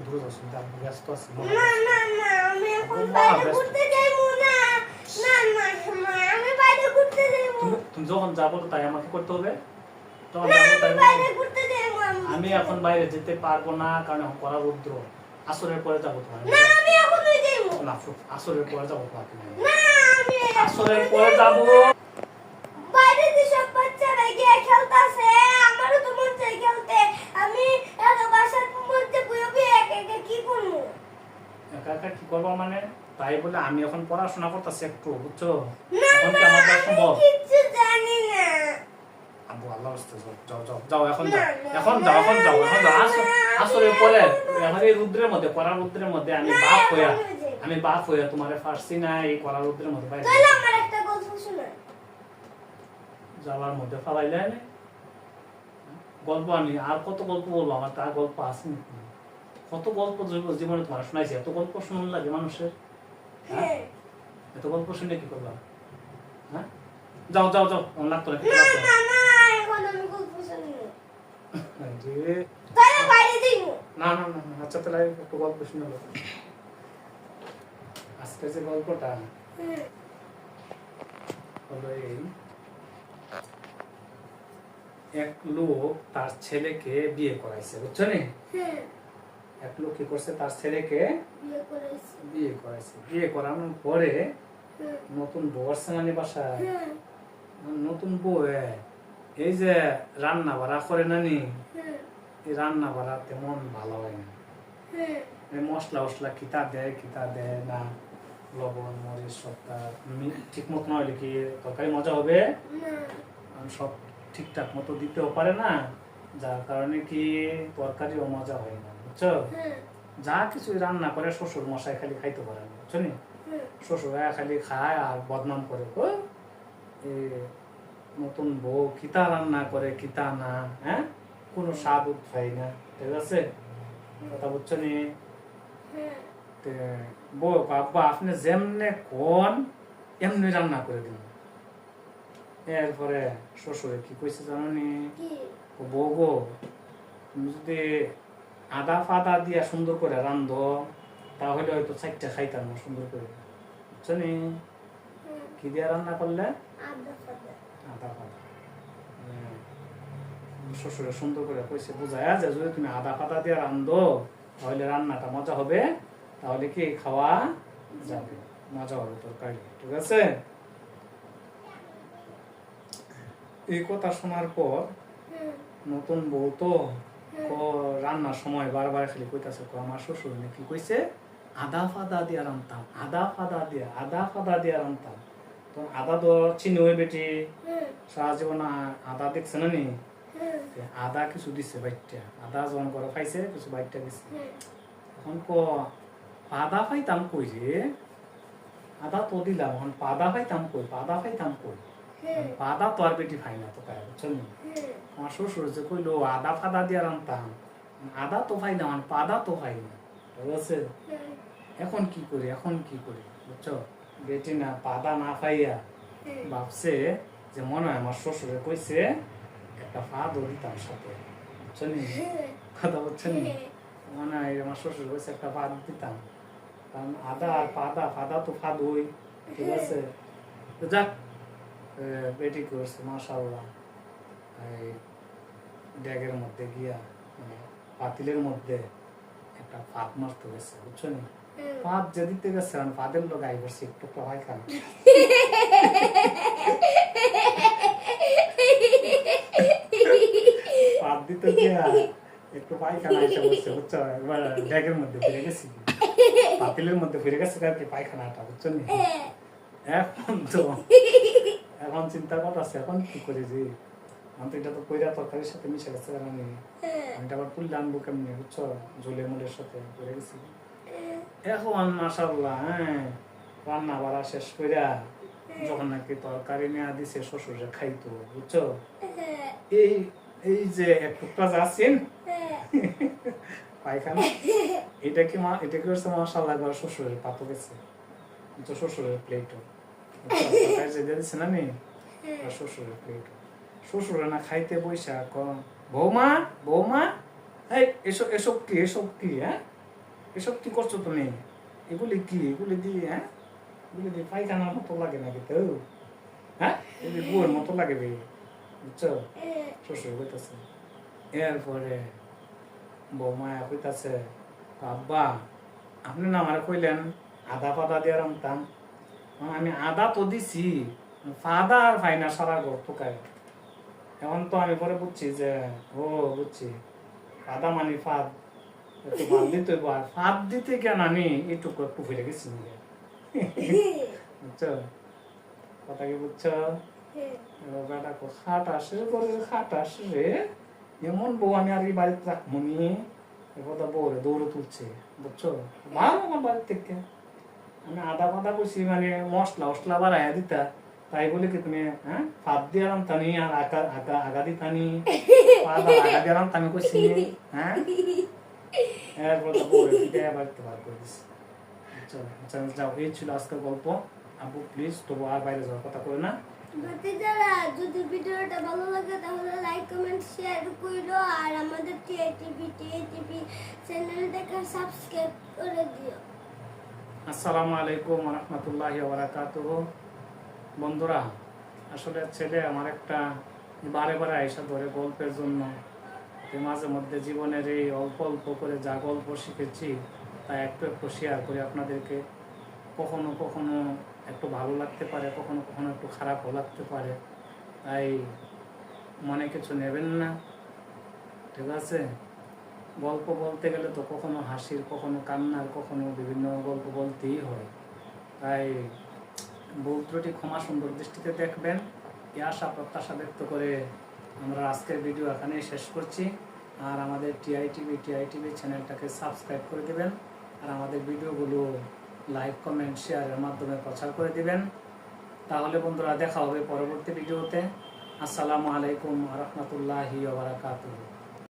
দূরে যাচ্ছি, আমি ব্যস্ত আছি। না না না আমি এখন বাইরে ঘুরতে যাইবো না। না না মা আমি বাইরে ঘুরতে যাইবো। তুমি যখন যাবো তাই আমাকে করতে হবে। তখন না যাবো আমি তাই বাইরে ঘুরতে যাইবো। আমি এখন বাইরে যেতে পারবো না, কারণ এখন কড়া রৌদ্র। আসরের পরে যাবো তোমার। না আমি এখনই যাইবো। না আসরের পরে যাবো তোমার। না আমি আসরের পরে যাবো। বাইরে যে সব বাচ্চারা গিয়ে খেলতাছে আমারও তো মন চাই খেলতে। আমি এত বাসার মধ্যে বইয়ে বইয়ে একা একা কি করবো? একা একা কি করবো মানে? তাই বলে আমি এখন পড়াশোনা করতেছি একটু, বুঝছো? না এখন কি না আমার দ্বারা আমি সম্ভব? কিচ্ছু জানি না। আব্বু আল্লাহ রাস্তায় যাও যাও যাও, এখন যাও, না, না, এখন যাও, এখন যাও, এখন যাও। না, আসরের না, পরে না, এখন এই রৌদ্রের মধ্যে, কড়া রৌদ্রের মধ্যে আমি না, বাপ হইয়া, এখনই যাইবো। আমি বাপ হইয়া তোমারে ফার্সি না এই কড়া রৌদ্রের মধ্যে বাইরে তাহলে আমার একটা গল্প শোনা। যাওয়ার মধ্যে ফালাইলে না গল্প। আমি আর কত গল্প বলবো? আমার তার গল্প আছে নাকি? কত গল্প জীবনে তোমার শোনাইছি। এত গল্প শুনুন লাগে মানুষের? হ্যাঁ? হ্যাঁ। এত গল্প শুনে কি করবা? হ্যাঁ, যাও যাও যাও, আমার লাগতো না। না না না এখন আমি গল্প শুনবো। যে তাহলে বাইরে যাইবো। না না না না, আচ্ছা তাহলে একটু গল্প শুনে লো। আজকে যে গল্পটা হুম, হলো এই, এক লোক তার ছেলেকে বিয়ে করাইছে, বুঝছো নি? হুম, এক লোক কি করছে, তার ছেলেকে বিয়ে করেছি। বিয়ে করাইছে। বিয়ে করানোর পরে হুম, নতুন বউ আসছে নানি বাসায়। হুম, নতুন বউ এই যে রান্না বাড়া করে নানি, হুম, এই রান্না বাড়া তেমন ভালো হয় না। হুম, এই মশলা মশলা কিতা দেয় না, লবণ মরিচ সবটা ঠিক মতো না হলে কি তরকারি মজা হবে? না, আর সব ঠিকঠাক মতো দিতেও পারে না, যার কারণে কি তরকারিও মজা হয় না, বুঝছো? হুম, যা কিছু রান্না করে শ্বশুর মশাই খালি খাইতে পারে না, বুঝছো নি? হুম, শ্বশুর খালি খায় আর বদনাম করে, এই নতুন বউ কিতা রান্না করে কিতা না, হ্যাঁ, কোনো স্বাদ উঠাই না, ঠিক আছে? কথা বুঝছো নি? হুম, তে বউ আব্বা আপনি যেমনে কোন এমনি রান্না করে দিন। এরপরে শ্বশুরে কি কইছে জানো নি? কি? ও বউ গো, তুমি যদি আদা ফাদা দিয়া সুন্দর করে রান্ধো তাহলে হয়তো চারটা খাইতাম না সুন্দর করে, বুঝছো নি? হুম, কি দিয়া রান্না করলে? আদা ফাদা। আদা ফাদা। শ্বশুরে সুন্দর করে কইছে বুঝায়া যে যদি তুমি আদা ফাদা দিয়ে রান্ধো তাহলে রান্নাটা মজা হবে, তাহলে কি খাওয়া যাবে, মজা হবে তরকারি, ঠিক আছে? এই কথা শোনার পর হুম, নতুন বউ তো রান্নার সময় বারবার খালি কইতাছে, আমার শ্বশুর কি কইছে, আদা ফাদা দিয়ে রান্তাম, আদা ফাদা দিয়ে রান্তাম। তো আদা তো চিনি ওই বেটি হুম, সারা জীবন আদা দেখছে না নি? হুম, আদা কিছু দিছে বাইটটা, আদা যখন করে খাইছে কিছু বাইটটা দিছে। হুম, এখন পাদা পাইতাম কই রে, আদা তো দিলাম, এখন পাদা পাইতাম কই, হুম, পাদা তো আর বেটি খাই না তো পায়, বুঝছেন? হুম, আমার শ্বশুর যে কইলো আদা ফাদা দিয়ে রান্তাম, আদা তো পাই না, পাদা তো পাই না, ঠিক আছে? হুম, এখন কি করি বুঝছো? বেটি না পাদা না পাইয়া ভাবছে যে মনে হয় আমার শ্বশুরে কইছে একটা ফাদও দিতাম সাথে, বুঝছেন? কথা বুঝছেন? মনে হয় আমার শ্বশুর কইছে একটা ফাদ দিতাম, কারণ আদা আর ফাদা তো ফাদ হই, ঠিক আছে? তো যাক, বেটি করছে মাশাআল্লাহ, এই ড্যাগের মধ্যে গিয়া মানে পাতিলের মধ্যে একটা ফাদ মারতে গেছে, বুঝছো নি? ফাদ যে দিতে গেছে ফাদের লোক আই করছে একটু ভাই খান, ফাদ দিতে গিয়া একটু পায়খানা এসে বসছে, বুঝছো? এবার ড্যাগের মধ্যে ফিরে গেছি, পাতিলের মধ্যে ফিরে গেছে আর কি পায়খানাটা, বুঝছো নি? এখন চিন্তা করতেছে এখন কি করি যে, আমি তো এটা তো কইরা তরকারির সাথে মিশে গেছে, আমি এটা আবার তুললে আনবো কেমনি, বুঝছো? ঝোলে মুলের সাথে করে গেছি। এখন মাশাআল্লাহ, রান্না বাড়া শেষ কইরা যখন নাকি তরকারি নেওয়া দিছে শ্বশুরে খাইতো, বুঝছো? এই এই যে এক টুকরা যাচ্ছেন পায়খানা, এটা কি হচ্ছে মাশাআল্লাহ শ্বশুরের পাতো গেছে, বুঝছো? শ্বশুরের প্লেটও তরকারি যে দিয়ে দিছে না নি, শ্বশুরের প্লেটও। শ্বশুরে না খাইতে বৈশা বৌমা এই এসব কি, হ্যাঁ এসব কি করছো তুমি? এগুলি কি? এগুলি দিয়ে এগুলি দিয়ে পায়খানার মতো লাগে নাকি তো? এগুলি বউয়ের মতো লাগে বে, বুঝছো? শ্বশুর কইতাছে। এরপরে বৌমায়া কইতাছে, আব্বা আপনি না আমার কইলেন আদা পাতা দিয়ে রামতাম, আমি আদা তো দিছি, ফাদা আর ফাইনা সারা ঘর ঠোকায়। এখন তো আমি পরে বুঝছি যে বুঝছি ফাদা মানে ফাদ, একটু ফাদ দিতে আর ফাদ দিতে কেন আমি একটু একটু ফিরে গেছি, বুঝছো কথা কি? বুঝছো? বেটা খাট আসে করে খাট আসে রে, এমন বউ আমি আর এই বাড়িতে রাখবো নি, কথা বউরে দৌড়ে তুলছে, বুঝছো? ভালো আমার বাড়ির থেকে আমি আদা পাতা করছি, মানে মশলা মশলা বাড়াইয়া দিতা, তাই বলে কি তুমি ফাঁদ দিয়ে রামতানি আর আগা দিতানি, আগা দিয়ে রামতানি করছি, এরপর বাড়িতে বার করে দিচ্ছি। যাও, এই ছিল আজকের গল্প। আবু প্লিজ তবু আর বাইরে যাওয়ার কথা করে না। যদি ভিডিওটা ভালো লাগে তাহলে লাইক কমেন্ট শেয়ার করো, আর আমাদের টিআইটিভি চ্যানেলটাকে সাবস্ক্রাইব করে দিও। আসসালামু আলাইকুম ওয়া রাহমাতুল্লাহি ওয়া বারাকাতুহু। বন্ধুরা, আসলে ছেলে আমার একটা বারে বারে আইসা ধরে গল্পের জন্য, মাঝে মধ্যে জীবনের এই অল্প অল্প করে যা গল্প শিখেছি তা একটু একটু শেয়ার করি আপনাদেরকে। কখনো কখনো একটু ভালো লাগতে পারে, কখনো কখনো একটু খারাপও লাগতে পারে, তাই মনে কিছু নেবেন না, ঠিক আছে? গল্প বলতে গেলে তো কখনো হাসির, কখনো কান্নার, কখনো বিভিন্ন গল্প বলতেই হয়, তাই ভুল ত্রুটি ক্ষমা সুন্দর দৃষ্টিতে দেখবেন, এই আশা প্রত্যাশা ব্যক্ত করে আমরা আজকের ভিডিও এখানেই শেষ করছি। আর আমাদের টিআইটিভি চ্যানেলটাকে সাবস্ক্রাইব করে দেবেন, আর আমাদের ভিডিওগুলো লাইক কমেন্ট শেয়ারের মাধ্যমে প্রচার করে দিবেন। তাহলে বন্ধুরা দেখা হবে পরবর্তী ভিডিওতে। আসসালামু আলাইকুম ওয়া রাহমাতুল্লাহি ওয়া বারাকাতুহু।